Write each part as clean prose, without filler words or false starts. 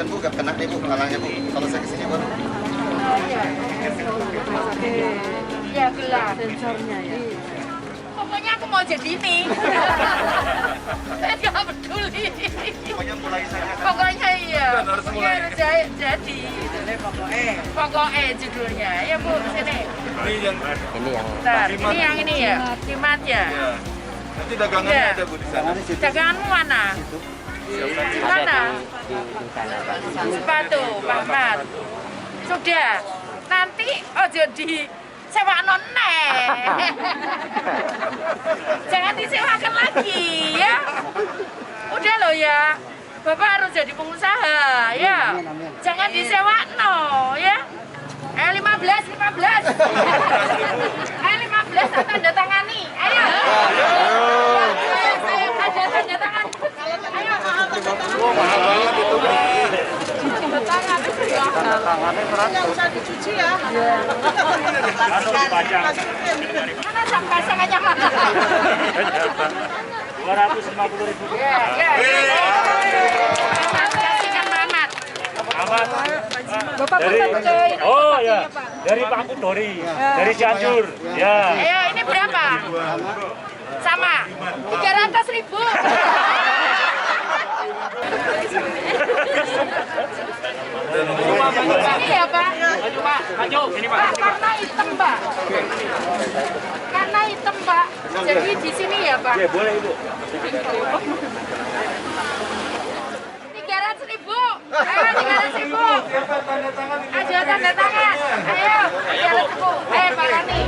kan Bu, gak kena nih Bu, halangnya Bu. Kalau saya kesini baru. Iya gelap sensornya ya. Pokoknya aku mau jadi ini. Saya nggak peduli. Pokoknya mulai saja. Pokoknya iya. Pokoknya harus jadi. Pokoknya judulnya. Ya Bu, sini. Ini yang Bentar, ini ya. Kimat ya. ya. Nanti dagangannya ada Bu di sana. Daganganmu mana? Di mana? Sepatu, Pak Mat. Sudah. Nanti ojo di sewa noneh. Jangan disewakan lagi ya. Udah loh ya. Bapak harus jadi pengusaha ya. Jangan disewa no ya. 15. 15 tanda tangani. Ayo. Saya ada tanda tangan. Ayo. Mahal banget itu. Tanda tangan itu ya. Tangannya nggak usah dicuci ya. Mana jam pasangannya mana? 250.000. Ya. Kasihkan Mamat. Bapak Dari oh ya, dari Pak Kudori, dari Cianjur. Ya. Ayo, ini berapa? Sama. 300.000. Ini ya Pak. Maju, sini Pak. Pak, karena hitam Pak. Karena hitam Pak. Jadi di sini ya Pak. Ya boleh Ibu. 300.000. Ayo 300.000. Ayo tanda tangan. Ayo 300.000. Ayo Pak Rani.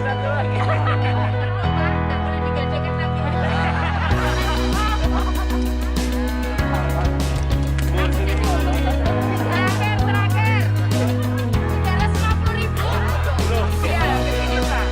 Satu lagi. Boleh digadekan lagi. Terakhir. 350.000. Iya, begini Pak.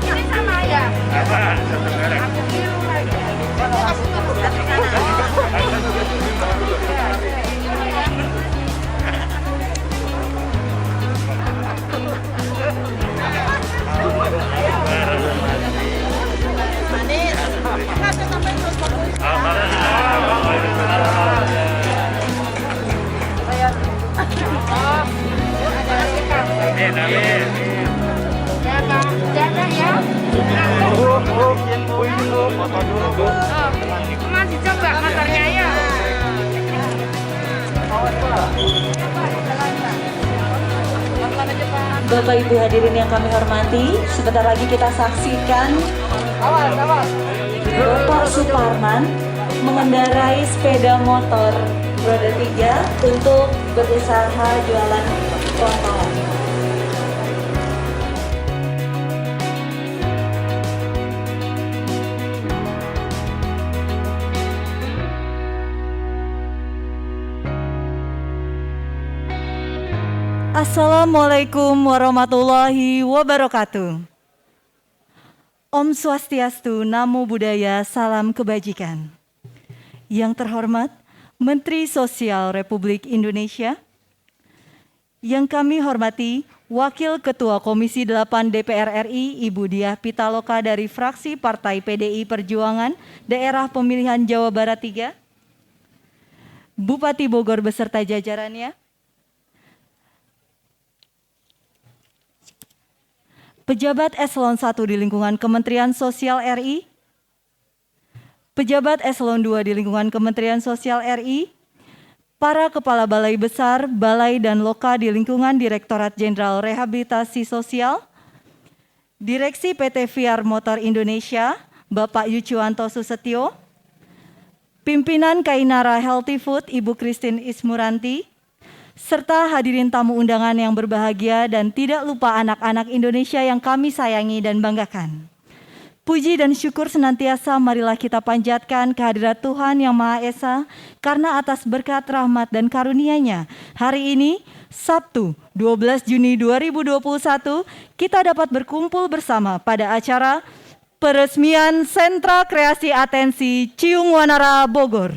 Ini sama ya. Aku biru lagi. Amin, amin. Ya Pak, jaga ya. Mas dicoba motornya ya. Bapak Ibu hadirin yang kami hormati, sebentar lagi kita saksikan Bapak Suparman mengendarai sepeda motor roda 3 untuk berusaha jualan kontol. Assalamualaikum warahmatullahi wabarakatuh. Om Swastiastu, Namo Buddhaya, Salam Kebajikan. Yang terhormat Menteri Sosial Republik Indonesia, yang kami hormati Wakil Ketua Komisi 8 DPR RI Ibu Diah Pitaloka dari fraksi Partai PDI Perjuangan Daerah Pemilihan Jawa Barat 3, Bupati Bogor beserta jajarannya, pejabat eselon 1 di lingkungan Kementerian Sosial RI, pejabat eselon 2 di lingkungan Kementerian Sosial RI, para kepala balai besar, balai dan loka di lingkungan Direktorat Jenderal Rehabilitasi Sosial, Direksi PT Viar Motor Indonesia, Bapak Yuciwanto Susetio, pimpinan Kainara Healthy Food, Ibu Christine Ismuranti, serta hadirin tamu undangan yang berbahagia dan tidak lupa anak-anak Indonesia yang kami sayangi dan banggakan. Puji dan syukur senantiasa marilah kita panjatkan kehadirat Tuhan Yang Maha Esa karena atas berkat rahmat dan karunia-Nya hari ini Sabtu 12 Juni 2021 kita dapat berkumpul bersama pada acara peresmian Sentra Kreasi Atensi Ciung Wanara Bogor.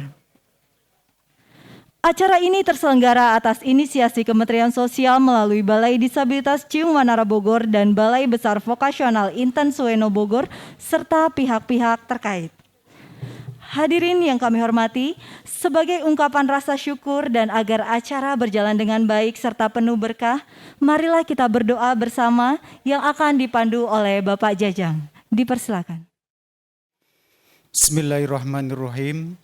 Acara ini terselenggara atas inisiasi Kementerian Sosial melalui Balai Disabilitas Ciung Wanara Bogor dan Balai Besar Vokasional Intan Sueno Bogor serta pihak-pihak terkait. Hadirin yang kami hormati, sebagai ungkapan rasa syukur dan agar acara berjalan dengan baik serta penuh berkah, marilah kita berdoa bersama yang akan dipandu oleh Bapak Jajang. Dipersilakan. Bismillahirrahmanirrahim.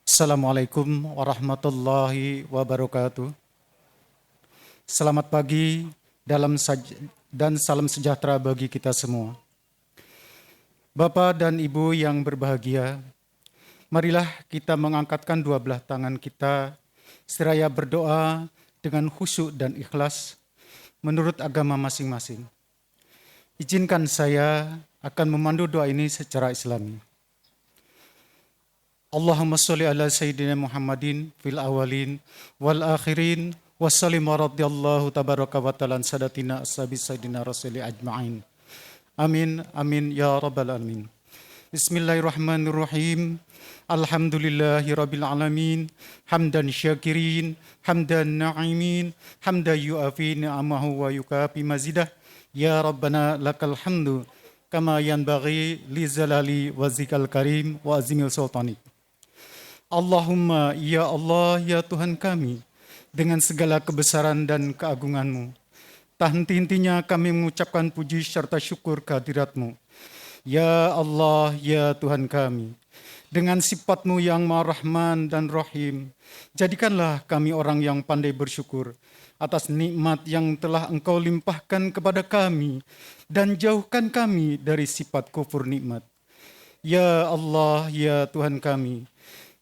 Assalamualaikum warahmatullahi wabarakatuh. Selamat pagi dan salam sejahtera bagi kita semua. Bapak dan Ibu yang berbahagia, marilah kita mengangkatkan dua belah tangan kita seraya berdoa dengan khusyuk dan ikhlas menurut agama masing-masing. Izinkan saya akan memandu doa ini secara Islami. Allahumma sholli ala Sayyidina Muhammadin fil awalin wal akhirin wa sallim wa radiyallahu tabaraka wa ta'ala sadatina ashabi Sayyidina Rasuli ajma'in. Amin, amin, ya rabbal alamin. Bismillahirrahmanirrahim. Alhamdulillahi rabbil alamin. Hamdan syakirin, hamdan na'imin, hamdan yu'afi ni'amahu wa yukafi mazidah. Ya Rabbana lakal hamdu kama yanbaghi li zalali wa zikal karim wa azimil sultanik. Allahumma ya Allah ya Tuhan kami, dengan segala kebesaran dan keagungan-Mu, tak henti-hentinya kami mengucapkan puji serta syukur kehadirat-Mu. Ya Allah ya Tuhan kami, dengan sifat-Mu yang Maha Rahman dan Rahim, jadikanlah kami orang yang pandai bersyukur atas nikmat yang telah Engkau limpahkan kepada kami dan jauhkan kami dari sifat kufur nikmat. Ya Allah ya Tuhan kami,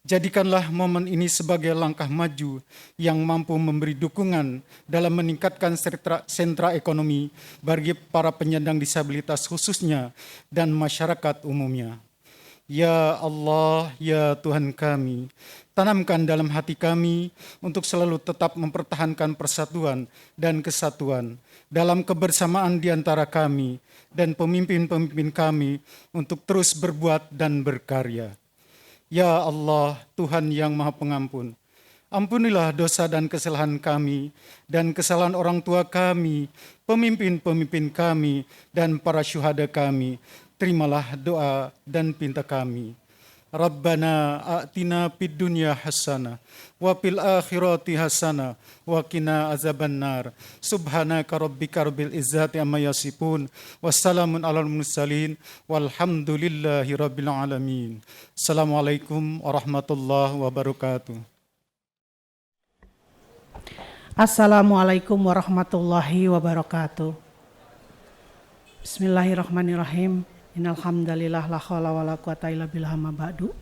jadikanlah momen ini sebagai langkah maju yang mampu memberi dukungan dalam meningkatkan sentra ekonomi bagi para penyandang disabilitas khususnya dan masyarakat umumnya. Ya Allah, ya Tuhan kami, tanamkan dalam hati kami untuk selalu tetap mempertahankan persatuan dan kesatuan dalam kebersamaan di antara kami dan pemimpin-pemimpin kami untuk terus berbuat dan berkarya. Ya Allah, Tuhan yang Maha Pengampun, ampunilah dosa dan kesalahan kami dan kesalahan orang tua kami, pemimpin-pemimpin kami, dan para syuhada kami. Terimalah doa dan pinta kami. Rabbana a'tina fid dunya hasanah wa fil akhirati hasanah wa qina azabannar. Subhanaka rabbika rabbil izzati amma yasifun. Wassalamun alal mursalin walhamdulillahi rabbil alamin. Assalamualaikum warahmatullahi wabarakatuh. Assalamualaikum warahmatullahi wabarakatuh. Bismillahirrahmanirrahim. Innalhamdalillah la haula wala quwata illa billah ma ba'du.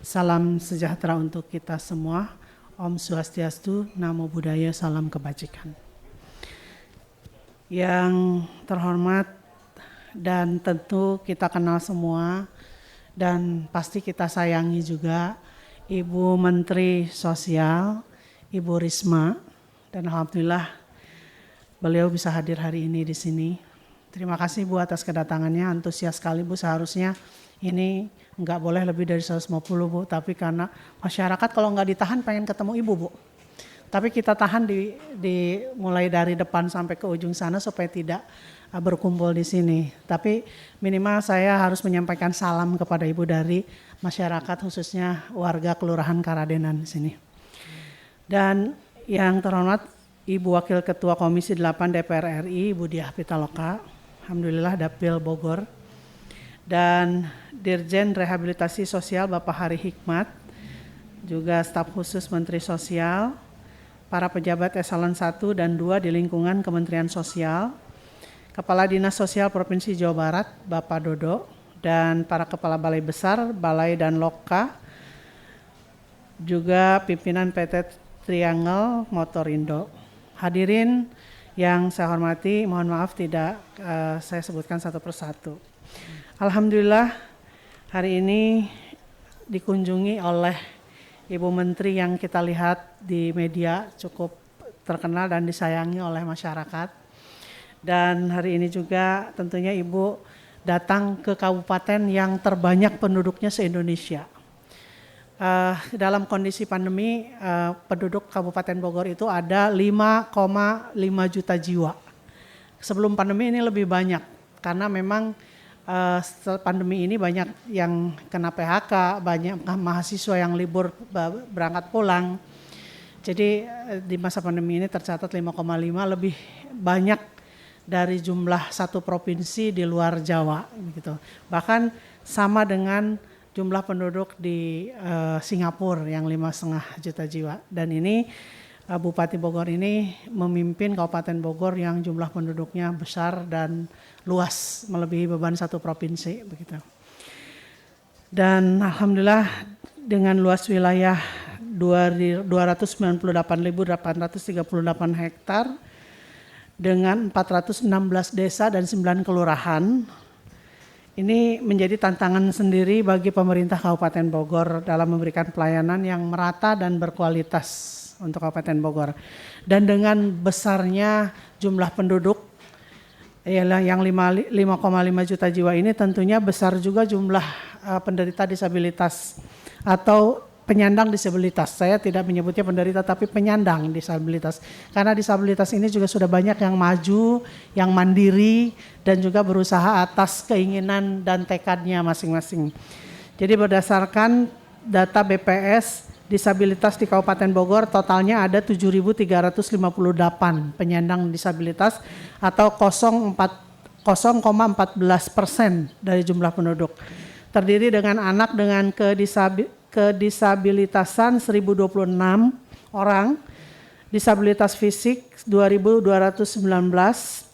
Salam sejahtera untuk kita semua. Om Swastiastu, Namo Buddhaya, salam kebajikan. Yang terhormat dan tentu kita kenal semua dan pasti kita sayangi juga Ibu Menteri Sosial, Ibu Risma, dan alhamdulillah beliau bisa hadir hari ini di sini. Terima kasih Bu atas kedatangannya, antusias sekali Bu, seharusnya ini nggak boleh lebih dari 150 Bu, tapi karena masyarakat kalau nggak ditahan pengen ketemu Ibu Bu. Tapi kita tahan mulai dari depan sampai ke ujung sana supaya tidak berkumpul di sini. Tapi minimal saya harus menyampaikan salam kepada Ibu dari masyarakat khususnya warga Kelurahan Karadenan di sini. Dan yang terhormat Ibu Wakil Ketua Komisi 8 DPR RI, Ibu Diah Pitaloka, alhamdulillah Dapil Bogor, dan Dirjen Rehabilitasi Sosial Bapak Hari Hikmat, juga staf khusus Menteri Sosial, para pejabat eselon 1 dan 2 di lingkungan Kementerian Sosial, Kepala Dinas Sosial Provinsi Jawa Barat, Bapak Dodo, dan para Kepala Balai Besar, Balai dan Loka, juga pimpinan PT Triangle Motorindo. Hadirin yang saya hormati, mohon maaf tidak saya sebutkan satu persatu. Alhamdulillah hari ini dikunjungi oleh Ibu Menteri yang kita lihat di media cukup terkenal dan disayangi oleh masyarakat. Dan hari ini juga tentunya Ibu datang ke kabupaten yang terbanyak penduduknya se-Indonesia. Dalam kondisi pandemi, penduduk Kabupaten Bogor itu ada 5,5 juta jiwa. Sebelum pandemi ini lebih banyak, karena memang pandemi ini banyak yang kena PHK, banyak mahasiswa yang libur berangkat pulang. Jadi di masa pandemi ini tercatat 5,5 lebih banyak dari jumlah satu provinsi di luar Jawa gitu. Bahkan sama dengan jumlah penduduk di Singapura yang 5,5 juta jiwa. Dan ini Bupati Bogor ini memimpin Kabupaten Bogor yang jumlah penduduknya besar dan luas, melebihi beban satu provinsi begitu. Dan alhamdulillah dengan luas wilayah 298.838 hektar dengan 416 desa dan 9 kelurahan. Ini menjadi tantangan sendiri bagi pemerintah Kabupaten Bogor dalam memberikan pelayanan yang merata dan berkualitas untuk Kabupaten Bogor. Dan dengan besarnya jumlah penduduk ialah yang 5,5 juta jiwa ini, tentunya besar juga jumlah penderita disabilitas atau penyandang disabilitas. Saya tidak menyebutnya penderita tapi penyandang disabilitas. Karena disabilitas ini juga sudah banyak yang maju, yang mandiri dan juga berusaha atas keinginan dan tekadnya masing-masing. Jadi berdasarkan data BPS, disabilitas di Kabupaten Bogor totalnya ada 7.358 penyandang disabilitas atau 0,14% dari jumlah penduduk. Terdiri dengan anak dengan kedisabilitasan 1.026 orang, disabilitas fisik 2.219,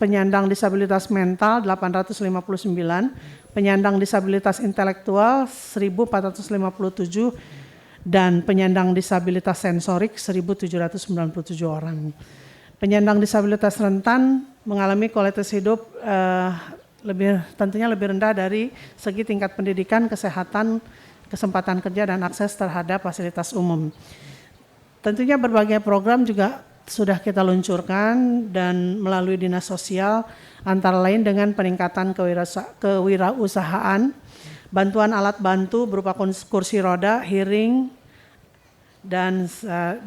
penyandang disabilitas mental 859, penyandang disabilitas intelektual 1.457, dan penyandang disabilitas sensorik 1.797 orang. Penyandang disabilitas rentan mengalami kualitas hidup tentunya lebih rendah dari segi tingkat pendidikan, kesehatan, kesempatan kerja dan akses terhadap fasilitas umum. Tentunya berbagai program juga sudah kita luncurkan dan melalui Dinas Sosial, antara lain dengan peningkatan kewirausahaan, bantuan alat bantu berupa kursi roda, hearing, dan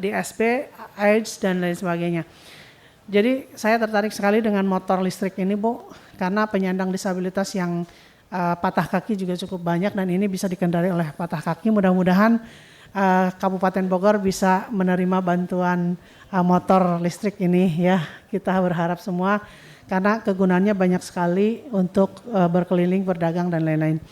DSP, AIDS, dan lain sebagainya. Jadi saya tertarik sekali dengan motor listrik ini, Bu, karena penyandang disabilitas yang patah kaki juga cukup banyak dan ini bisa dikendarai oleh patah kaki. Mudah-mudahan Kabupaten Bogor bisa menerima bantuan motor listrik ini ya. Kita berharap semua karena kegunaannya banyak sekali untuk berkeliling, berdagang, dan lain-lain.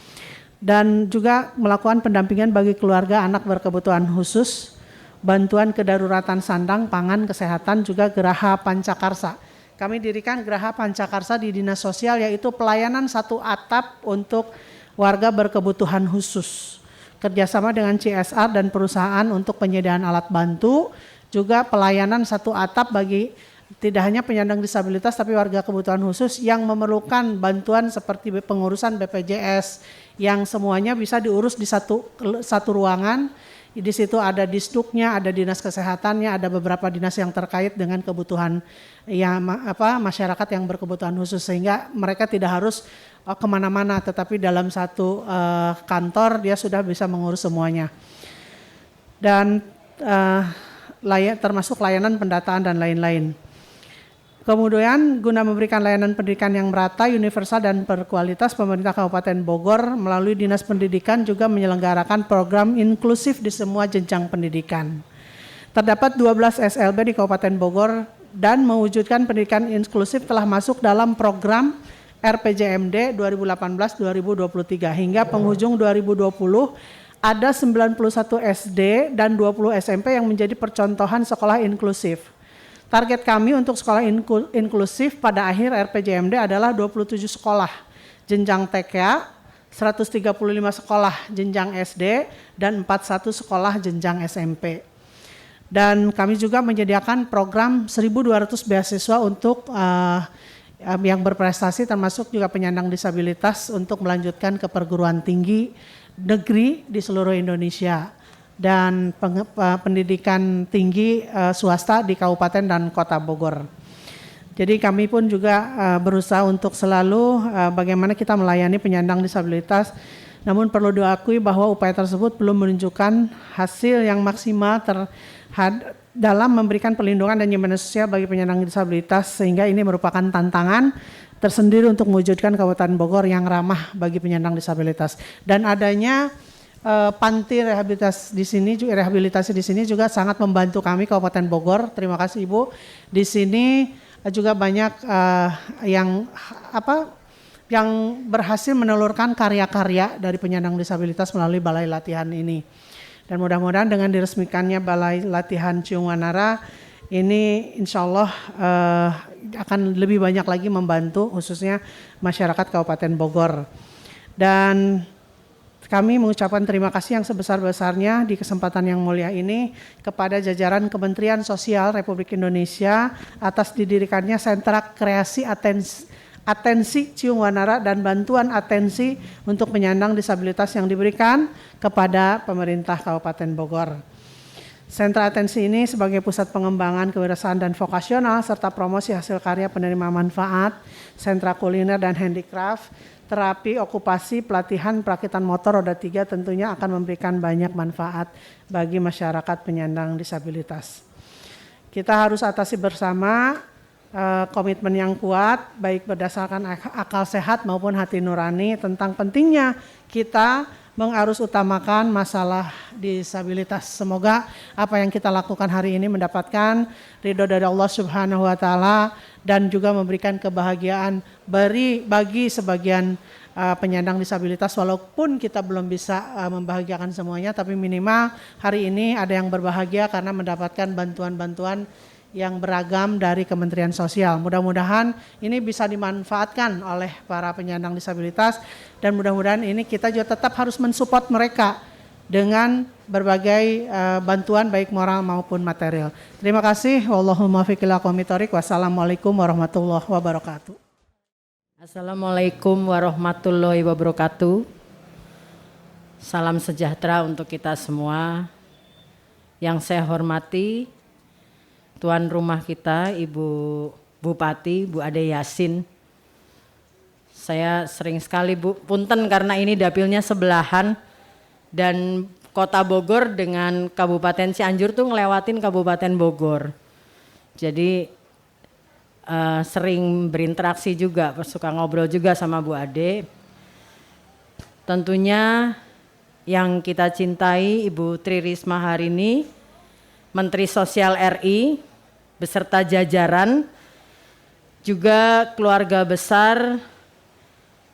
Dan juga melakukan pendampingan bagi keluarga anak berkebutuhan khusus, bantuan kedaruratan sandang, pangan, kesehatan, juga Geraha Pancakarsa. Kami dirikan Geraha Pancakarsa di Dinas Sosial, yaitu pelayanan satu atap untuk warga berkebutuhan khusus. Kerjasama dengan CSR dan perusahaan untuk penyediaan alat bantu, juga pelayanan satu atap bagi tidak hanya penyandang disabilitas tapi warga kebutuhan khusus yang memerlukan bantuan seperti pengurusan BPJS yang semuanya bisa diurus di satu ruangan. Di situ ada disduknya, ada dinas kesehatannya, ada beberapa dinas yang terkait dengan kebutuhan masyarakat yang berkebutuhan khusus, sehingga mereka tidak harus kemana-mana, tetapi dalam satu kantor dia sudah bisa mengurus semuanya. Dan termasuk layanan pendataan dan lain-lain. Kemudian guna memberikan layanan pendidikan yang merata, universal, dan berkualitas, pemerintah Kabupaten Bogor melalui Dinas Pendidikan juga menyelenggarakan program inklusif di semua jenjang pendidikan. Terdapat 12 SLB di Kabupaten Bogor dan mewujudkan pendidikan inklusif telah masuk dalam program RPJMD 2018-2023 hingga penghujung 2020 ada 91 SD dan 20 SMP yang menjadi percontohan sekolah inklusif. Target kami untuk sekolah inklusif pada akhir RPJMD adalah 27 sekolah jenjang TK, 135 sekolah jenjang SD, dan 41 sekolah jenjang SMP. Dan kami juga menyediakan program 1.200 beasiswa untuk yang berprestasi, termasuk juga penyandang disabilitas untuk melanjutkan ke perguruan tinggi negeri di seluruh Indonesia. dan pendidikan tinggi swasta di Kabupaten dan Kota Bogor. Jadi kami pun juga berusaha untuk selalu bagaimana kita melayani penyandang disabilitas. Namun perlu diakui bahwa upaya tersebut belum menunjukkan hasil yang maksimal dalam memberikan perlindungan dan jaminan sosial bagi penyandang disabilitas, sehingga ini merupakan tantangan tersendiri untuk mewujudkan Kabupaten Bogor yang ramah bagi penyandang disabilitas. Dan adanya panti rehabilitasi di sini juga sangat membantu kami Kabupaten Bogor. Terima kasih Ibu. Di sini juga banyak yang berhasil menelurkan karya-karya dari penyandang disabilitas melalui balai latihan ini. Dan mudah-mudahan dengan diresmikannya balai latihan Ciung Wanara ini insya Allah akan lebih banyak lagi membantu khususnya masyarakat Kabupaten Bogor. Dan kami mengucapkan terima kasih yang sebesar-besarnya di kesempatan yang mulia ini kepada jajaran Kementerian Sosial Republik Indonesia atas didirikannya Sentra Kreasi Atensi Ciung Wanara dan bantuan atensi untuk penyandang disabilitas yang diberikan kepada pemerintah Kabupaten Bogor. Sentra atensi ini sebagai pusat pengembangan kewirausahaan dan vokasional serta promosi hasil karya penerima manfaat, sentra kuliner dan handicraft, terapi, okupasi, pelatihan, perakitan motor roda 3 tentunya akan memberikan banyak manfaat bagi masyarakat penyandang disabilitas. Kita harus atasi bersama komitmen yang kuat, baik berdasarkan akal sehat maupun hati nurani tentang pentingnya kita mengarus utamakan masalah disabilitas. Semoga apa yang kita lakukan hari ini mendapatkan ridho dari Allah Subhanahu wa Ta'ala dan juga memberikan kebahagiaan bagi sebagian penyandang disabilitas, walaupun kita belum bisa membahagiakan semuanya, tapi minimal hari ini ada yang berbahagia karena mendapatkan bantuan-bantuan yang beragam dari Kementerian Sosial. Mudah-mudahan ini bisa dimanfaatkan oleh para penyandang disabilitas dan mudah-mudahan ini kita juga tetap harus mensupport mereka dengan berbagai bantuan baik moral maupun material. Terima kasih. Wallahumma fiqh ila aqwamit thoriq. Wassalamualaikum warahmatullahi wabarakatuh. Assalamualaikum warahmatullahi wabarakatuh. Salam sejahtera untuk kita semua. Yang saya hormati tuan rumah kita, Ibu Bupati, Bu Ade Yasin. Saya sering sekali punten karena ini dapilnya sebelahan dan Kota Bogor dengan Kabupaten Cianjur tuh ngelewatin Kabupaten Bogor. Jadi sering berinteraksi juga, suka ngobrol juga sama Bu Ade. Tentunya yang kita cintai Ibu Tri Risma hari ini, Menteri Sosial RI beserta jajaran, juga keluarga besar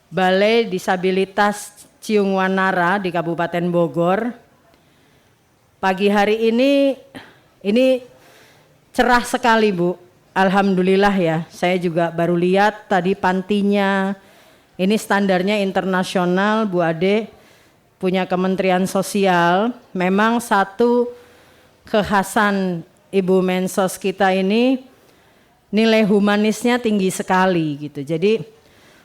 Balai Disabilitas Ciung Wanara di Kabupaten Bogor. Pagi hari ini cerah sekali Bu, alhamdulillah ya. Saya juga baru lihat tadi pantinya, ini standarnya internasional. Bu Ade punya Kementerian Sosial, memang satu kekhasan Ibu Mensos kita ini nilai humanisnya tinggi sekali gitu. Jadi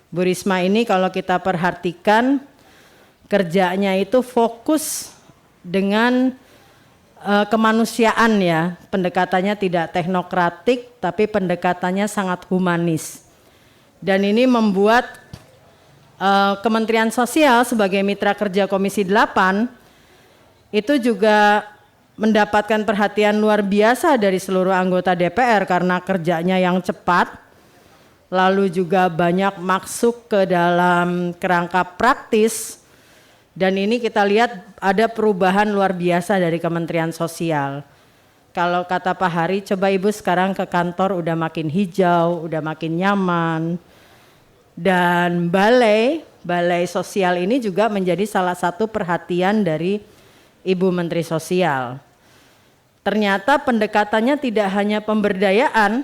Bu Risma ini kalau kita perhatikan kerjanya itu fokus dengan kemanusiaan ya. Pendekatannya tidak teknokratik tapi pendekatannya sangat humanis. Dan ini membuat Kementerian Sosial sebagai mitra kerja Komisi 8 itu juga mendapatkan perhatian luar biasa dari seluruh anggota DPR karena kerjanya yang cepat, lalu juga banyak masuk ke dalam kerangka praktis, dan ini kita lihat ada perubahan luar biasa dari Kementerian Sosial. Kalau kata Pak Hari, coba Ibu sekarang ke kantor udah makin hijau, udah makin nyaman, dan balai sosial ini juga menjadi salah satu perhatian dari Ibu Menteri Sosial. Ternyata pendekatannya tidak hanya pemberdayaan.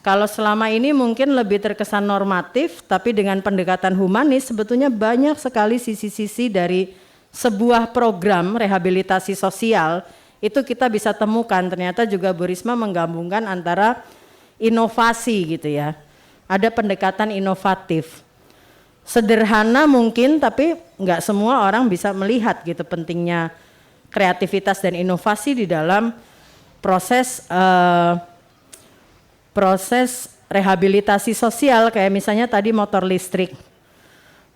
Kalau selama ini mungkin lebih terkesan normatif, tapi dengan pendekatan humanis sebetulnya banyak sekali sisi-sisi dari sebuah program rehabilitasi sosial itu kita bisa temukan. Ternyata juga Bu Risma menggabungkan antara inovasi gitu ya. Ada pendekatan inovatif. Sederhana mungkin tapi nggak semua orang bisa melihat gitu pentingnya kreativitas dan inovasi di dalam proses rehabilitasi sosial, kayak misalnya tadi motor listrik.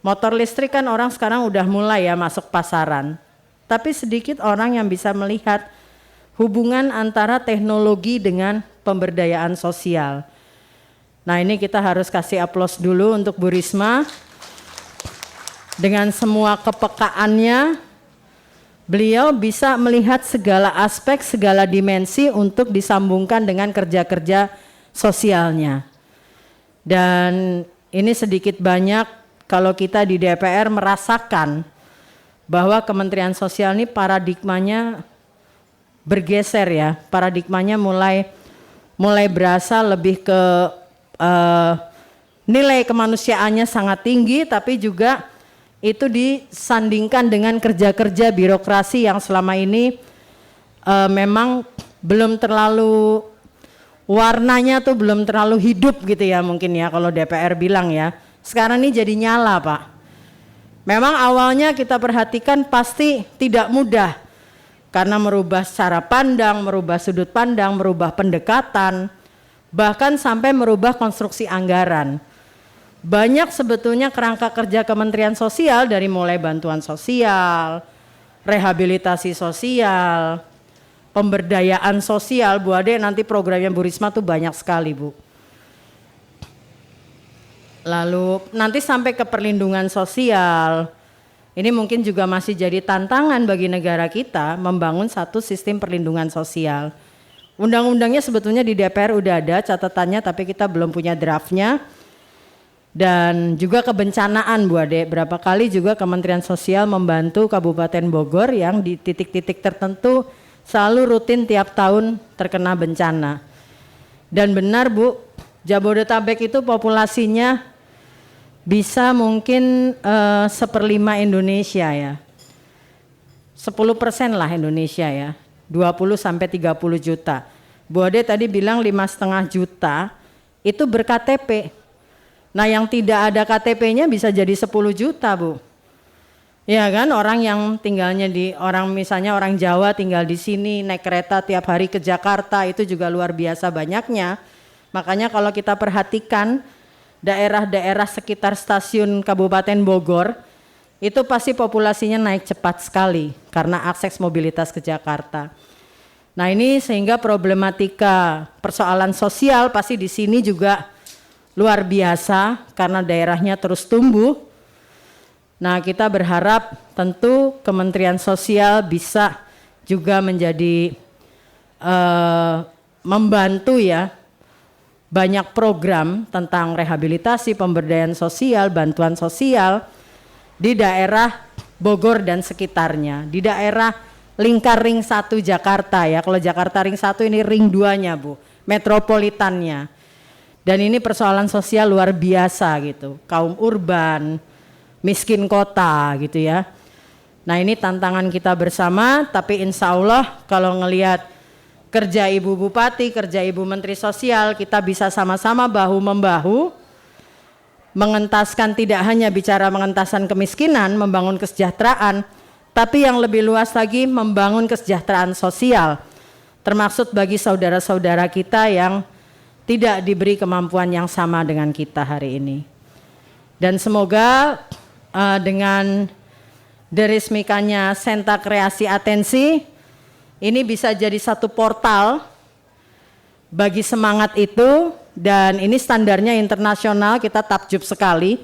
Motor listrik kan orang sekarang udah mulai ya masuk pasaran, tapi sedikit orang yang bisa melihat hubungan antara teknologi dengan pemberdayaan sosial. Nah, ini kita harus kasih aplaus dulu untuk Bu Risma. Dengan semua kepekaannya, beliau bisa melihat segala aspek, segala dimensi untuk disambungkan dengan kerja-kerja sosialnya. Dan ini sedikit banyak kalau kita di DPR merasakan bahwa Kementerian Sosial ini paradigmanya bergeser ya, paradigmanya mulai berasa lebih ke nilai kemanusiaannya sangat tinggi, tapi juga itu disandingkan dengan kerja-kerja birokrasi yang selama ini memang belum terlalu, warnanya tuh belum terlalu hidup gitu ya mungkin ya kalau DPR bilang ya. Sekarang ini jadi nyala Pak. Memang awalnya kita perhatikan pasti tidak mudah karena merubah cara pandang, merubah sudut pandang, merubah pendekatan, bahkan sampai merubah konstruksi anggaran. Banyak sebetulnya kerangka kerja Kementerian Sosial dari mulai bantuan sosial, rehabilitasi sosial, pemberdayaan sosial. Bu Ade, nanti programnya Bu Risma tuh banyak sekali Bu. Lalu nanti sampai ke perlindungan sosial. Ini mungkin juga masih jadi tantangan bagi negara kita membangun satu sistem perlindungan sosial. Undang-undangnya sebetulnya di DPR udah ada catatannya, tapi kita belum punya draftnya. Dan juga kebencanaan Bu Ade, berapa kali juga Kementerian Sosial membantu Kabupaten Bogor yang di titik-titik tertentu selalu rutin tiap tahun terkena bencana. Dan benar Bu, Jabodetabek itu populasinya bisa mungkin 1/5 Indonesia ya. 10% lah Indonesia ya, 20 sampai 30 juta. Bu Ade tadi bilang 5,5 juta itu ber-KTP. Nah yang tidak ada KTP-nya bisa jadi 10 juta Bu. Ya kan, orang yang tinggalnya misalnya orang Jawa tinggal di sini, naik kereta tiap hari ke Jakarta, itu juga luar biasa banyaknya. Makanya kalau kita perhatikan daerah-daerah sekitar stasiun Kabupaten Bogor, itu pasti populasinya naik cepat sekali karena akses mobilitas ke Jakarta. Nah ini sehingga problematika persoalan sosial pasti di sini juga luar biasa karena daerahnya terus tumbuh. Nah kita berharap tentu Kementerian Sosial bisa juga menjadi membantu ya banyak program tentang rehabilitasi, pemberdayaan sosial, bantuan sosial di daerah Bogor dan sekitarnya, di daerah lingkar ring 1 Jakarta ya. Kalau Jakarta ring 1 ini ring 2-nya Bu, metropolitannya. Dan ini persoalan sosial luar biasa gitu, kaum urban, miskin kota gitu ya. Nah ini tantangan kita bersama, tapi insya Allah kalau ngelihat kerja Ibu Bupati, kerja Ibu Menteri Sosial, kita bisa sama-sama bahu-membahu mengentaskan, tidak hanya bicara mengentasan kemiskinan, membangun kesejahteraan, tapi yang lebih luas lagi membangun kesejahteraan sosial, termasuk bagi saudara-saudara kita yang tidak diberi kemampuan yang sama dengan kita hari ini. Dan semoga dengan diresmikannya Sentra Kreasi Atensi, ini bisa jadi satu portal bagi semangat itu, dan ini standarnya internasional, kita takjub sekali,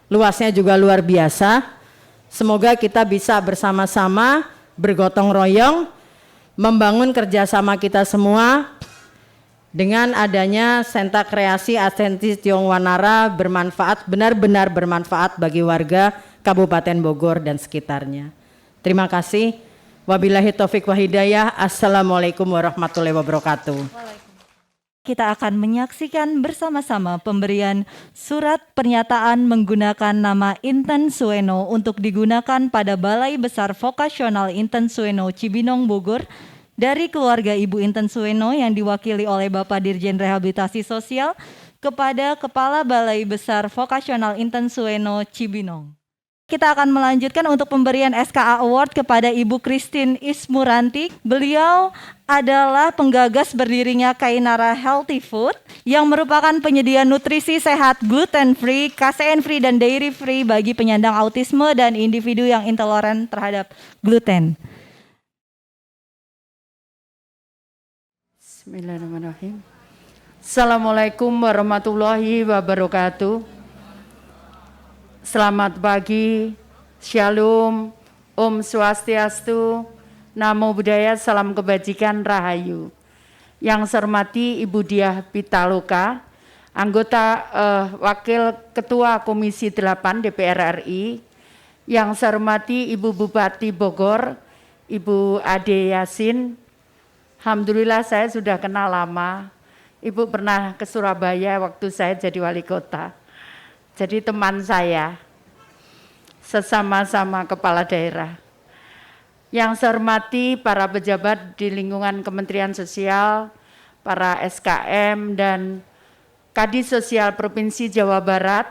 luasnya juga luar biasa. Semoga kita bisa bersama-sama bergotong royong membangun kerjasama kita semua dengan adanya Sentra Kreasi Atensi Tiong Wanara bermanfaat, benar-benar bermanfaat bagi warga Kabupaten Bogor dan sekitarnya. Terima kasih. Wabillahi taufiq wa hidayah. Assalamualaikum warahmatullahi wabarakatuh. Kita akan menyaksikan bersama-sama pemberian surat pernyataan menggunakan nama Inten Sueno untuk digunakan pada Balai Besar Vokasional Inten Sueno Cibinong Bogor dari keluarga Ibu Inten Sueno yang diwakili oleh Bapak Dirjen Rehabilitasi Sosial kepada Kepala Balai Besar Vokasional Inten Sueno Cibinong. Kita akan melanjutkan untuk pemberian SKA Award kepada Ibu Christine Ismuranti. Beliau adalah penggagas berdirinya Kainara Healthy Food yang merupakan penyedia nutrisi sehat gluten free, kasein free, dan dairy free bagi penyandang autisme dan individu yang intoleran terhadap gluten. Bismillahirrahmanirrahim. Assalamualaikum warahmatullahi wabarakatuh. Selamat pagi, Shalom, Om Swastiastu, Namo Buddhaya, Salam Kebajikan, Rahayu. Yang saya hormati Ibu Diah Pitaloka, anggota Wakil Ketua Komisi 8 DPR RI. Yang saya hormati Ibu Bupati Bogor, Ibu Ade Yasin. Alhamdulillah saya sudah kenal lama. Ibu pernah ke Surabaya waktu saya jadi wali kota. Jadi teman saya, sesama-sama kepala daerah. Yang saya hormati para pejabat di lingkungan Kementerian Sosial, para SKM dan Kadis Sosial Provinsi Jawa Barat,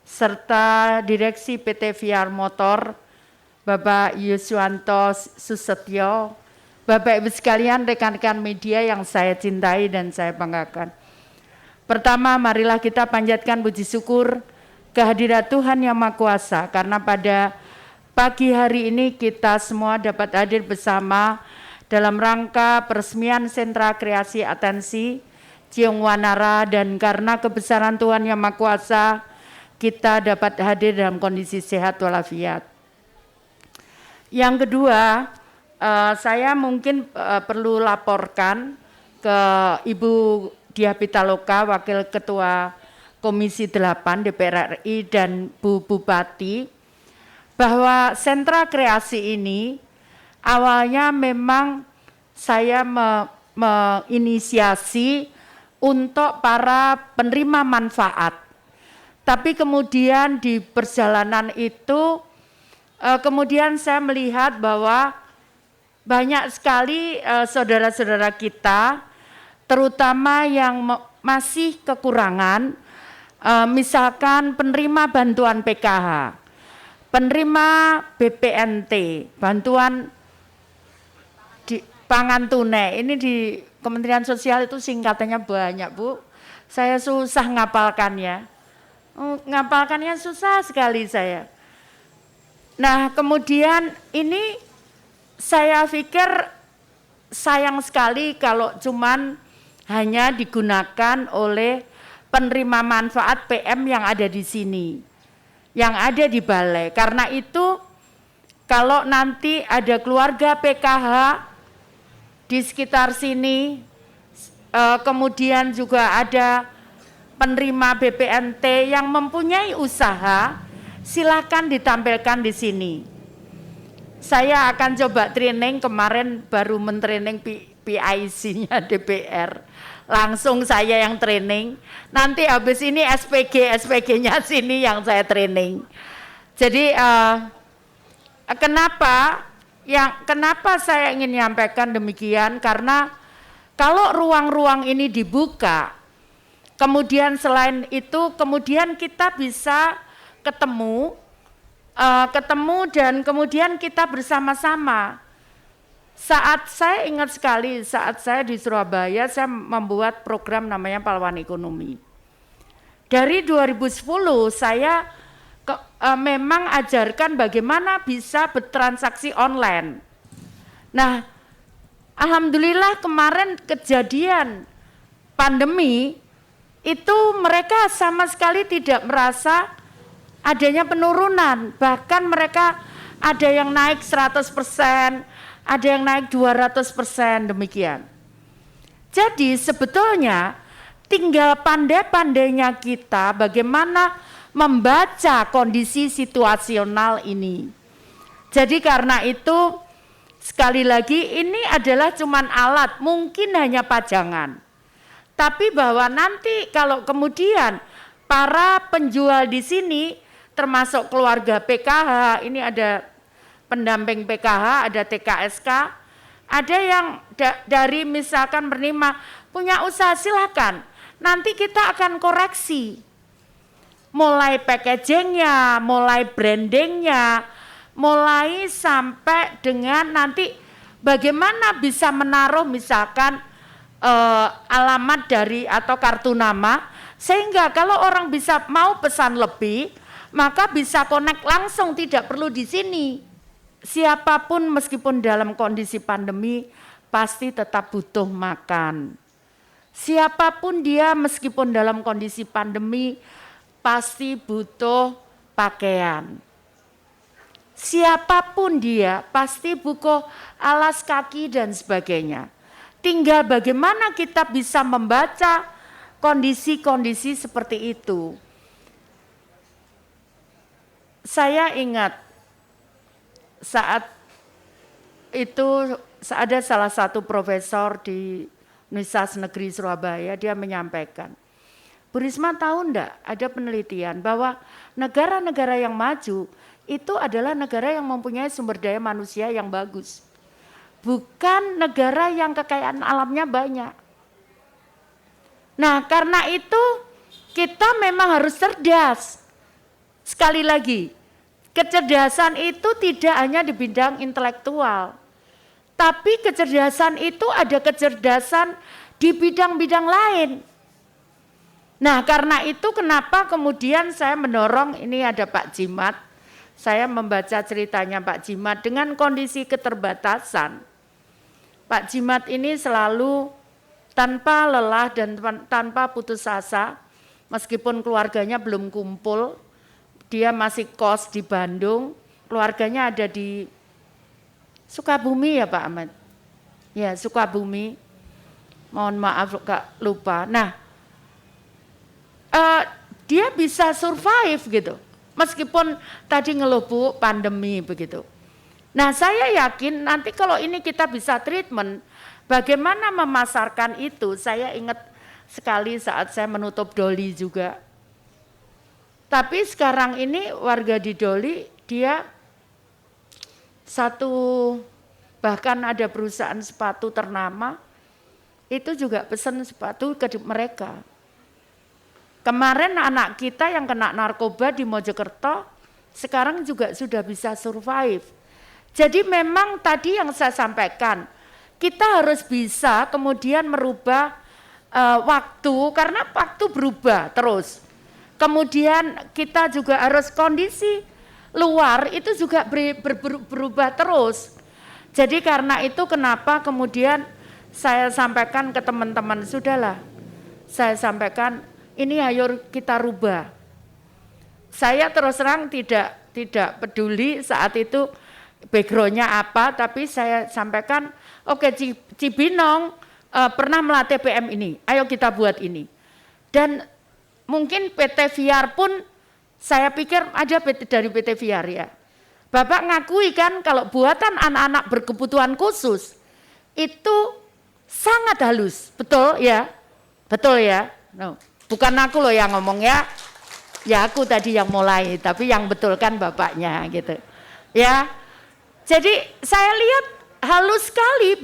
serta Direksi PT VR Motor, Bapak Yuswanto Susetyo, Bapak Ibu sekalian, rekan-rekan media yang saya cintai dan saya banggakan. Pertama, marilah kita panjatkan puji syukur kehadirat Tuhan Yang Maha Kuasa, karena pada pagi hari ini kita semua dapat hadir bersama dalam rangka peresmian Sentra Kreasi Atensi Ciong Wanara, dan karena kebesaran Tuhan Yang Maha Kuasa kita dapat hadir dalam kondisi sehat walafiat. Yang kedua, saya mungkin perlu laporkan ke Ibu Diah Pitaloka, Wakil Ketua Komisi 8 DPR RI, dan Bu Bupati, bahwa sentra kreasi ini awalnya memang saya menginisiasi untuk para penerima manfaat. Tapi kemudian di perjalanan itu, kemudian saya melihat bahwa banyak sekali saudara-saudara kita, terutama yang masih kekurangan, misalkan penerima bantuan PKH, penerima BPNT, bantuan pangan tunai. Ini di Kementerian Sosial itu singkatannya banyak, Bu. Saya susah ngapalkannya. Ngapalkannya susah sekali saya. Nah, kemudian ini saya pikir sayang sekali kalau cuman hanya digunakan oleh penerima manfaat PM yang ada di sini, yang ada di balai. Karena itu kalau nanti ada keluarga PKH di sekitar sini, kemudian juga ada penerima BPNT yang mempunyai usaha, silakan ditampilkan di sini. Saya akan coba training, kemarin baru mentraining PIC-nya DPR. Langsung saya yang training. Nanti habis ini SPG-nya sini yang saya training. Jadi kenapa saya ingin menyampaikan demikian? Karena kalau ruang-ruang ini dibuka, kemudian selain itu kemudian kita bisa ketemu dan kemudian kita bersama-sama. Saat saya ingat sekali, saat saya di Surabaya, saya membuat program namanya Pahlawan Ekonomi. Dari 2010 saya memang ajarkan bagaimana bisa bertransaksi online. Nah, alhamdulillah kemarin kejadian pandemi itu mereka sama sekali tidak merasa adanya penurunan, bahkan mereka ada yang naik 100%, ada yang naik 200%, demikian. Jadi sebetulnya tinggal pandai-pandainya kita bagaimana membaca kondisi situasional ini. Jadi karena itu sekali lagi ini adalah cuman alat, mungkin hanya pajangan. Tapi bahwa nanti kalau kemudian para penjual di sini termasuk keluarga PKH, ini ada pendamping PKH, ada TKSK, ada yang dari misalkan penerima punya usaha, silakan. Nanti kita akan koreksi. mulai packagingnya, mulai brandingnya, mulai sampai dengan nanti bagaimana bisa menaruh misalkan alamat dari atau kartu nama, sehingga kalau orang bisa mau pesan lebih, maka bisa connect langsung, tidak perlu di sini. Siapapun meskipun dalam kondisi pandemi pasti tetap butuh makan. Siapapun dia meskipun dalam kondisi pandemi pasti butuh pakaian. Siapapun dia pasti butuh alas kaki dan sebagainya. Tinggal bagaimana kita bisa membaca kondisi-kondisi seperti itu. Saya ingat saat itu ada salah satu profesor di Universitas Negeri Surabaya, dia menyampaikan, Bu Risma tahu enggak ada penelitian bahwa negara-negara yang maju itu adalah negara yang mempunyai sumber daya manusia yang bagus. Bukan negara yang kekayaan alamnya banyak. Nah, karena itu kita memang harus cerdas. Sekali lagi, kecerdasan itu tidak hanya di bidang intelektual, tapi kecerdasan itu ada kecerdasan di bidang-bidang lain. Nah, karena itu kenapa kemudian saya mendorong, ini ada Pak Jimat, saya membaca ceritanya Pak Jimat dengan kondisi keterbatasan. Pak Jimat ini selalu tanpa lelah dan tanpa putus asa, meskipun keluarganya belum kumpul, dia masih kos di Bandung, keluarganya ada di Sukabumi ya Pak Ahmad? Ya Sukabumi, mohon maaf Kak lupa. Nah, dia bisa survive gitu, meskipun tadi ngeluh Bu pandemi begitu. Nah saya yakin nanti kalau ini kita bisa treatment, bagaimana memasarkan itu, saya ingat sekali saat saya menutup Doli juga. Tapi sekarang ini warga di Doli, dia bahkan ada perusahaan sepatu ternama, itu juga pesan sepatu ke mereka. Kemarin anak kita yang kena narkoba di Mojokerto, sekarang juga sudah bisa survive. Jadi memang tadi yang saya sampaikan, kita harus bisa kemudian merubah waktu, karena waktu berubah terus. Kemudian kita juga harus kondisi luar itu juga berubah terus. Jadi karena itu kenapa kemudian saya sampaikan ke teman-teman, sudahlah, saya sampaikan ini ayo kita rubah. Saya terus terang tidak peduli saat itu background-nya apa, tapi saya sampaikan, oke, Cibinong pernah melatih PM ini, ayo kita buat ini. Dan mungkin PT Viar pun saya pikir ada dari PT Viar ya. Bapak ngakui kan kalau buatan anak-anak berkebutuhan khusus itu sangat halus, betul ya? Betul ya? No. Bukan aku loh yang ngomong ya aku tadi yang mulai, tapi yang betul kan bapaknya gitu. Ya. Jadi saya lihat halus sekali,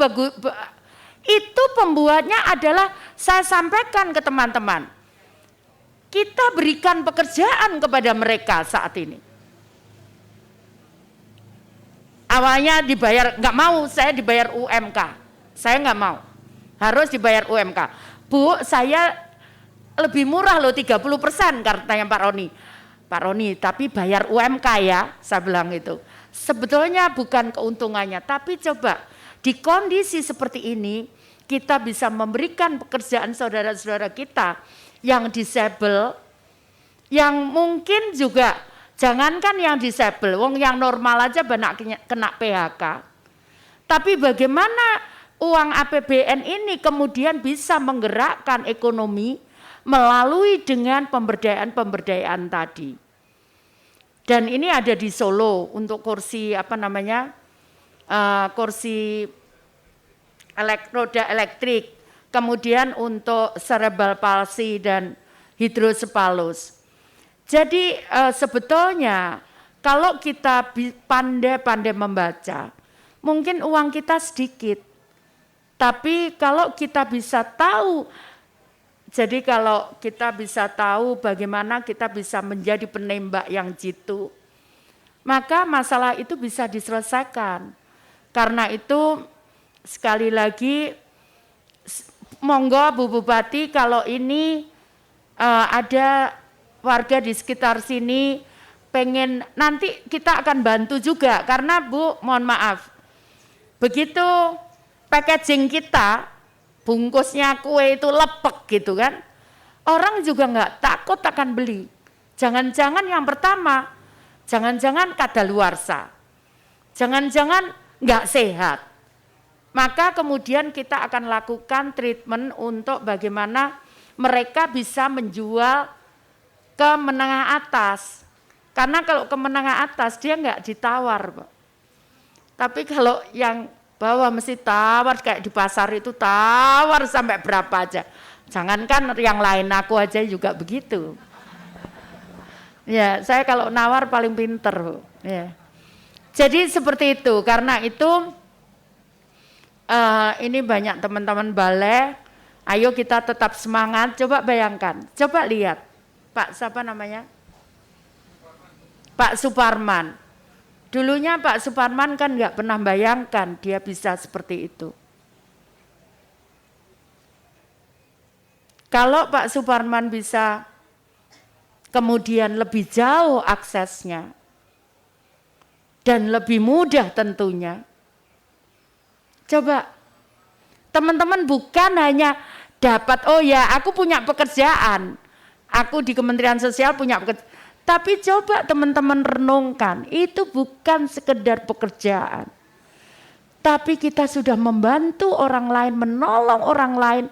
itu pembuatnya adalah saya sampaikan ke teman-teman. Kita berikan pekerjaan kepada mereka saat ini. Awalnya dibayar, nggak mau, saya dibayar UMK. Saya nggak mau, harus dibayar UMK. Bu, saya lebih murah loh 30% katanya Pak Roni. Pak Roni, tapi bayar UMK ya, saya bilang itu. Sebetulnya bukan keuntungannya, tapi coba di kondisi seperti ini kita bisa memberikan pekerjaan saudara-saudara kita yang disabel, yang mungkin juga jangankan yang disabel, wong yang normal aja banyak kena PHK. Tapi bagaimana uang APBN ini kemudian bisa menggerakkan ekonomi melalui dengan pemberdayaan tadi. Dan ini ada di Solo untuk kursi kursi roda elektrik, kemudian untuk cerebral palsy dan hidrosepalus. Jadi sebetulnya kalau kita pandai-pandai membaca, mungkin uang kita sedikit, tapi kalau kita bisa tahu Jadi kalau kita bisa tahu bagaimana kita bisa menjadi penembak yang jitu, maka masalah itu bisa diselesaikan. Karena itu sekali lagi monggo Bu Bupati, kalau ini ada warga di sekitar sini pengen, nanti kita akan bantu juga, karena Bu mohon maaf, begitu packaging kita, bungkusnya kue itu lepek gitu kan, orang juga nggak takut akan beli. Jangan-jangan yang pertama, jangan-jangan kadaluarsa, jangan-jangan nggak sehat. Maka kemudian kita akan lakukan treatment untuk bagaimana mereka bisa menjual ke menengah atas. Karena kalau ke menengah atas dia nggak ditawar, Pak. Tapi kalau yang bawah mesti tawar, kayak di pasar itu tawar sampai berapa aja. Jangankan yang lain, aku aja juga begitu. Ya, saya kalau nawar paling pinter, Bu. Ya. Jadi seperti itu, karena itu ini banyak teman-teman balai, ayo kita tetap semangat. Coba bayangkan, coba lihat, Pak siapa namanya? Pak Suparman. Dulunya Pak Suparman kan nggak pernah bayangkan dia bisa seperti itu. Kalau Pak Suparman bisa kemudian lebih jauh aksesnya dan lebih mudah tentunya. Coba teman-teman bukan hanya dapat, oh ya aku punya pekerjaan, aku di Kementerian Sosial punya pekerjaan. Tapi coba teman-teman renungkan, itu bukan sekedar pekerjaan. Tapi kita sudah membantu orang lain, menolong orang lain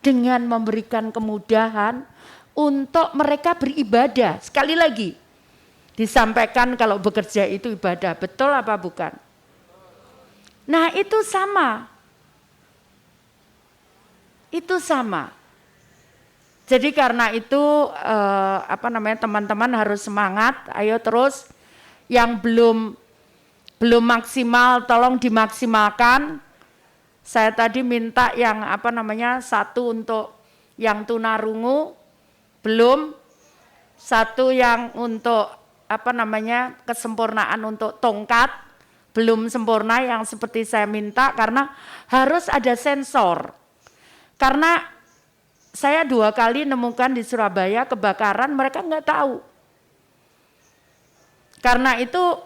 dengan memberikan kemudahan untuk mereka beribadah. Sekali lagi, disampaikan kalau bekerja itu ibadah, betul apa bukan? Nah itu sama. Itu sama. Jadi karena itu teman-teman harus semangat, ayo terus yang belum maksimal tolong dimaksimalkan. Saya tadi minta yang satu untuk yang tunarungu belum, satu yang untuk kesempurnaan untuk tongkat belum sempurna yang seperti saya minta, karena harus ada sensor. Karena saya 2 kali nemukan di Surabaya kebakaran, mereka nggak tahu. Karena itu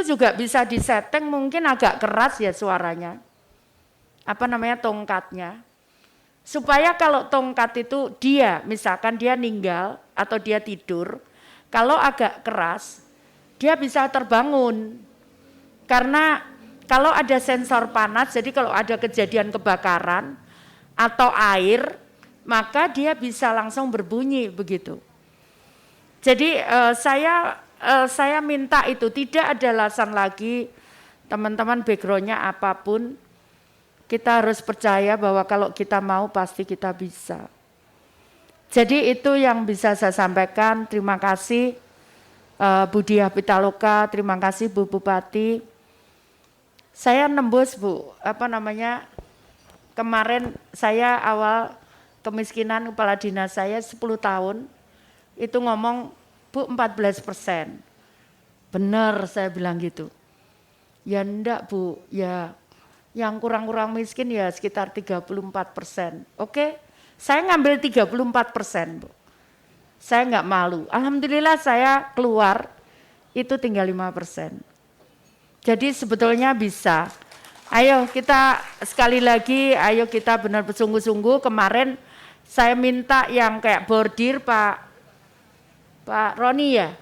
juga bisa disetting, mungkin agak keras ya suaranya. Tongkatnya. Supaya kalau tongkat itu misalkan dia ninggal atau dia tidur, kalau agak keras, dia bisa terbangun. Karena kalau ada sensor panas, jadi kalau ada kejadian kebakaran, atau air, maka dia bisa langsung berbunyi begitu. Jadi saya minta itu, tidak ada alasan lagi teman-teman backgroundnya apapun, kita harus percaya bahwa kalau kita mau pasti kita bisa. Jadi itu yang bisa saya sampaikan. Terima kasih Bu Diah Pitaloka, terima kasih Bu Bupati. Saya nembus Bu, kemarin saya awal kemiskinan kepala dinas saya 10 tahun, itu ngomong Bu 14%. Benar saya bilang gitu. Ya enggak Bu, ya yang kurang-kurang miskin ya sekitar 34%. Oke, saya ngambil 34%, Bu. Saya enggak malu. Alhamdulillah saya keluar itu tinggal 5%. Jadi sebetulnya bisa. Ayo kita sekali lagi, ayo kita benar bersungguh-sungguh. Kemarin saya minta yang kayak bordir Pak Roni ya,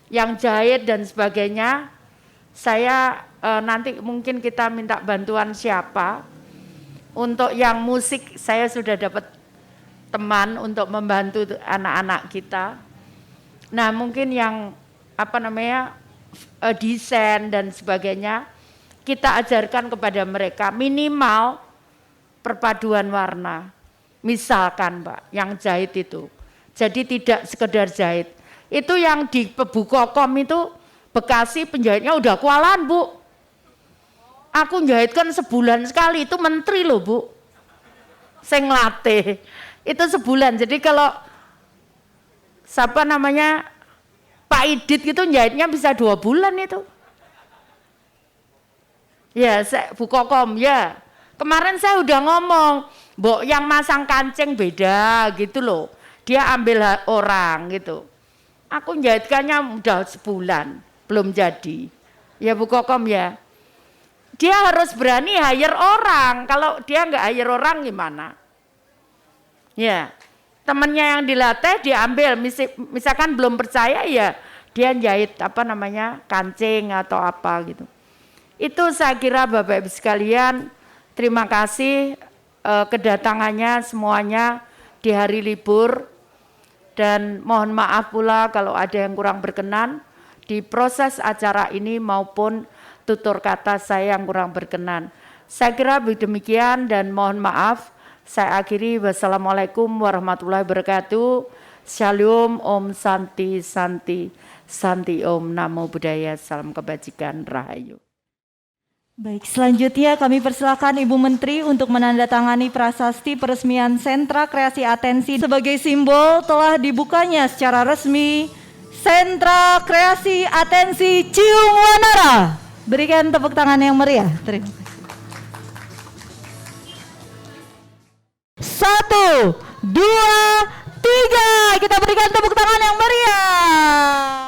yang jahit dan sebagainya. Saya nanti mungkin kita minta bantuan siapa. Untuk yang musik saya sudah dapat teman untuk membantu anak-anak kita. Nah mungkin yang desain dan sebagainya, kita ajarkan kepada mereka minimal perpaduan warna. Misalkan Pak, yang jahit itu. Jadi tidak sekedar jahit. Itu yang di Pebu Kokom itu, Bekasi penjahitnya udah kualan Bu. Aku jahitkan sebulan sekali, itu menteri loh Bu. saya ngelatih. Itu sebulan. Jadi kalau siapa namanya Pak Idit gitu jahitnya bisa 2 bulan itu. Ya, Bu Kokom ya. Kemarin saya udah ngomong, Mbok yang masang kancing beda gitu loh. Dia ambil orang gitu. Aku jahitkannya udah sebulan, belum jadi. Ya Bu Kokom ya. Dia harus berani hire orang. Kalau dia nggak hire orang gimana? Ya, temannya yang dilatih diambil. Misalkan belum percaya ya dia jahit apa namanya kancing atau apa gitu. Itu saya kira Bapak Ibu sekalian, terima kasih kedatangannya semuanya di hari libur. Dan mohon maaf pula kalau ada yang kurang berkenan di proses acara ini maupun tutur kata saya yang kurang berkenan. Saya kira demikian dan mohon maaf. Saya akhiri. Wassalamualaikum warahmatullahi wabarakatuh. Shalom, Om Santi Santi Santi Om, Namo Buddhaya, salam kebajikan, Rahayu. Baik, selanjutnya kami persilakan Ibu Menteri untuk menandatangani prasasti peresmian Sentra Kreasi Atensi sebagai simbol telah dibukanya secara resmi Sentra Kreasi Atensi Ciung Wanara. Berikan tepuk tangan yang meriah. Terima kasih. 1, 2, 3. Kita berikan tepuk tangan yang meriah.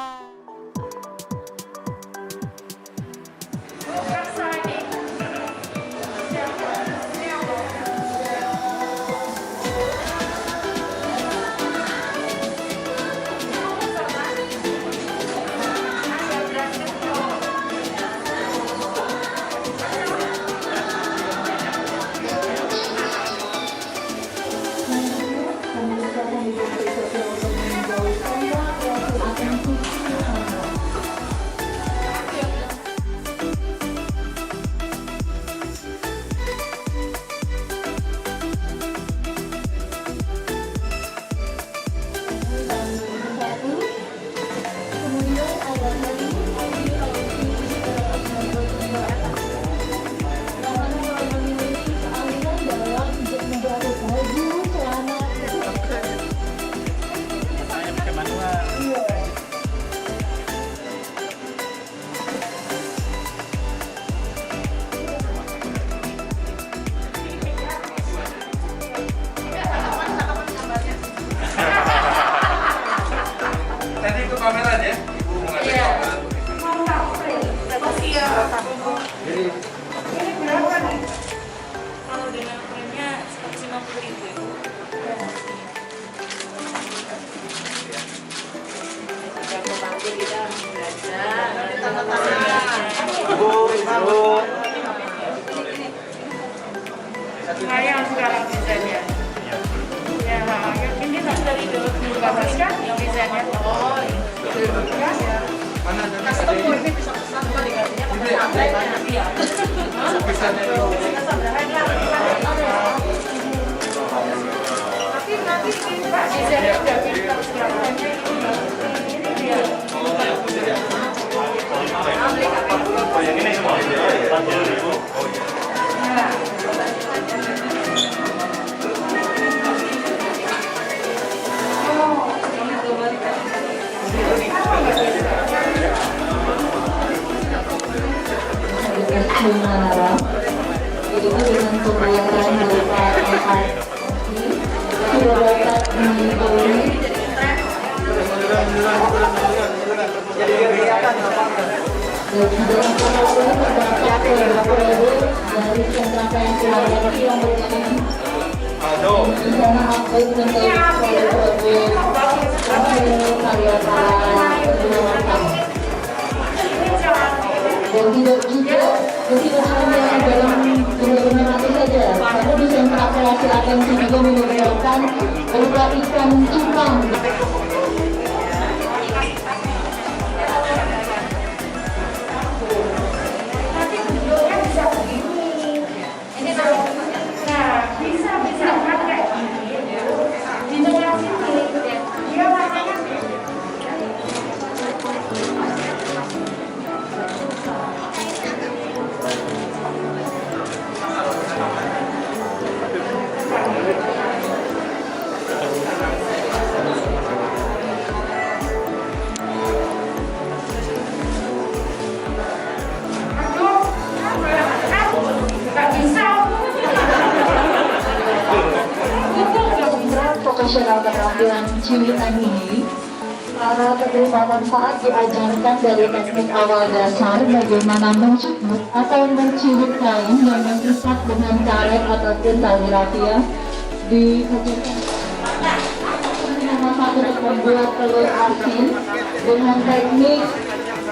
Nanti itu kameranya, Ibu mau ngasih kamera. Ini berapa nih? Kalau dengan frame-nya 150.000. Saya sekarang desainnya. Ya, yang ini dari dulu kan yang desainnya. Oh, custom ini bisa pesan juga digantinya pakai santai ya. Tapi nanti Pak desainnya udah pintar sekarang. Ini dia. Yang ini semua 40.000. Menara itu dengan pembuatan berupa MRT sudah dapat mengikuti dan dalam pengawasan terdapat beberapa dari sentra kreasi atensi yang merupakan di sana aktif menjadi proyek karya para pejuang dan tidak hanya dalam benda-benda saja, namun di sentra kreasi atensi juga menyediakan berupa ikan cupang. nasional keterampilan Ciwitan ini, para penerima manfaat diajarkan dari teknik awal dasar bagaimana mencukur atau menciwit kain dan mengikat dengan karet ataupun tali rafia. Diajarkan manfaat untuk membuat telur asin dengan teknik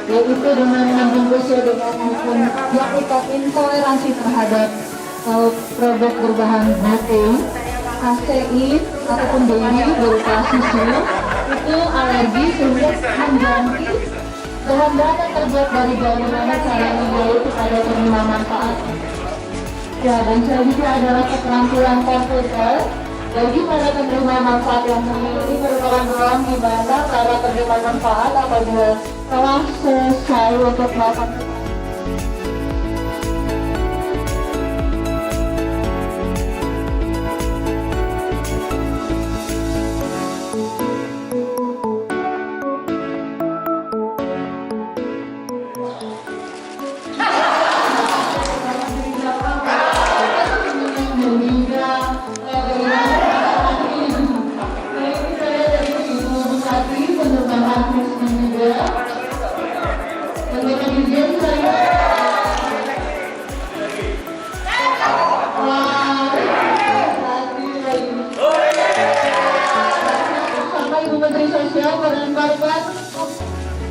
yaitu dengan membungkusnya dengan melakukan intoleransi terhadap produk berbahan baku kasein ataupun dairy berupa susu itu alergi sehingga mengganti bahan-bahan yang terbuat dari bagaimana cara membuat kepada penerima manfaat. Ya, dan selanjutnya adalah keterampilan komputer. Bagi para penerima manfaat yang memiliki merupakan ruang di mana para penerima manfaat apabila telah selesai untuk melakukan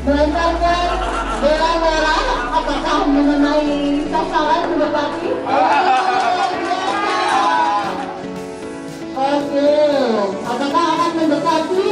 melemparkan bola merah, apakah mengenai sasaran sudah pasti? Oke, apakah akan mendekati?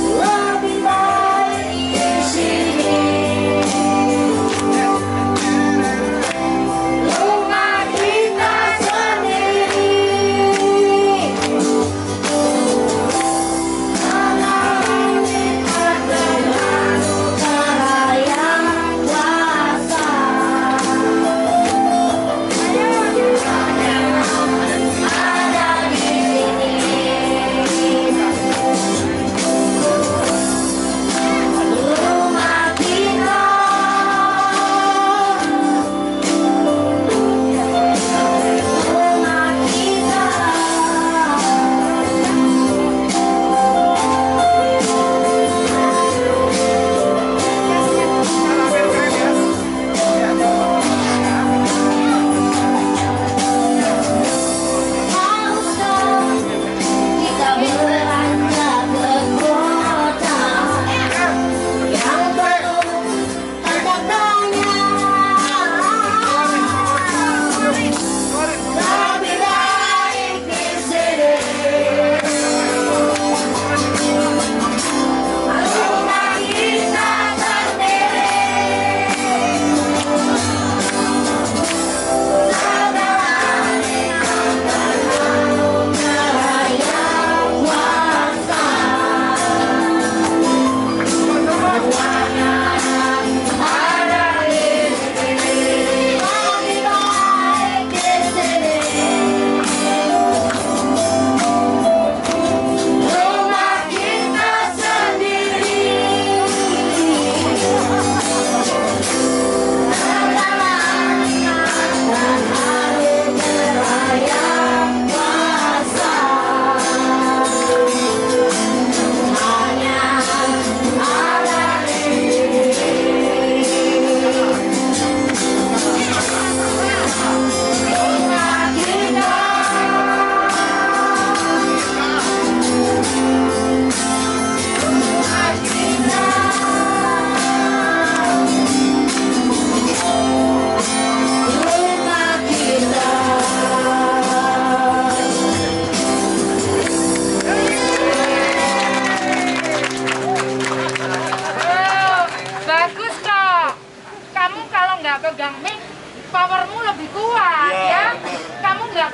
Luar biasa sekali. Rumah kita sendiri.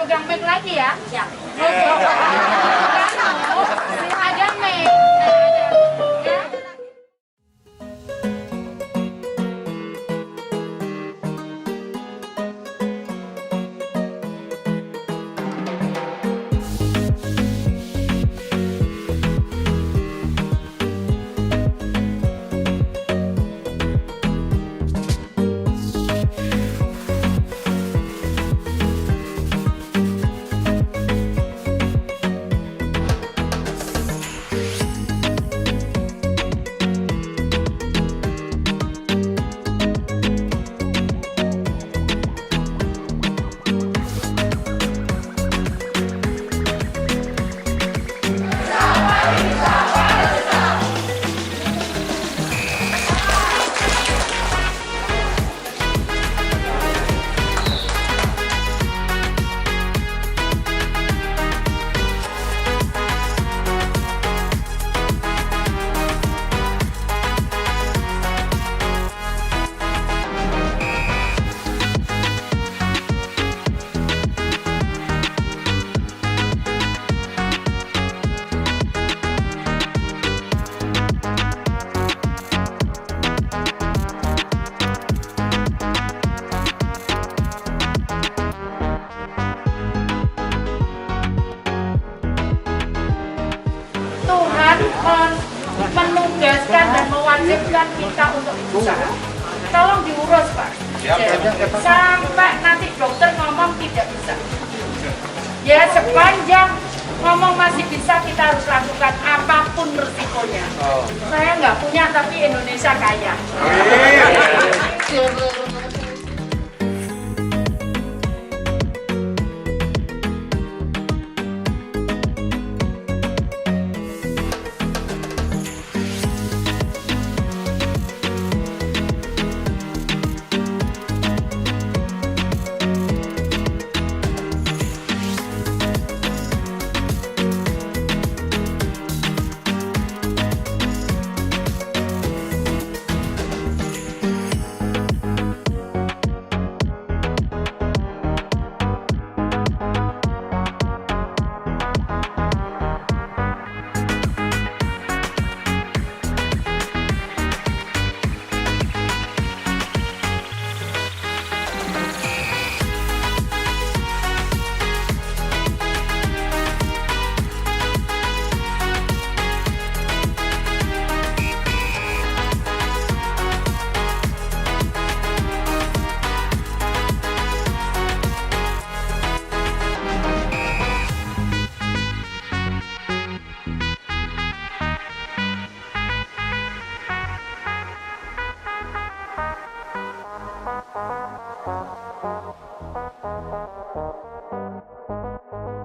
pegang mic lagi ya? Ya. Ada mic. Ya. Tuhan menugaskan dan mewajibkan kita untuk berusaha. Tolong diurus, Pak. Sampai nanti dokter ngomong tidak bisa. Ya, sepanjang ngomong masih bisa, kita harus lakukan apapun resikonya. Saya nggak punya, tapi Indonesia kaya. Thank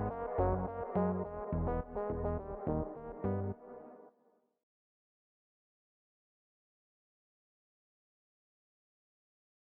you.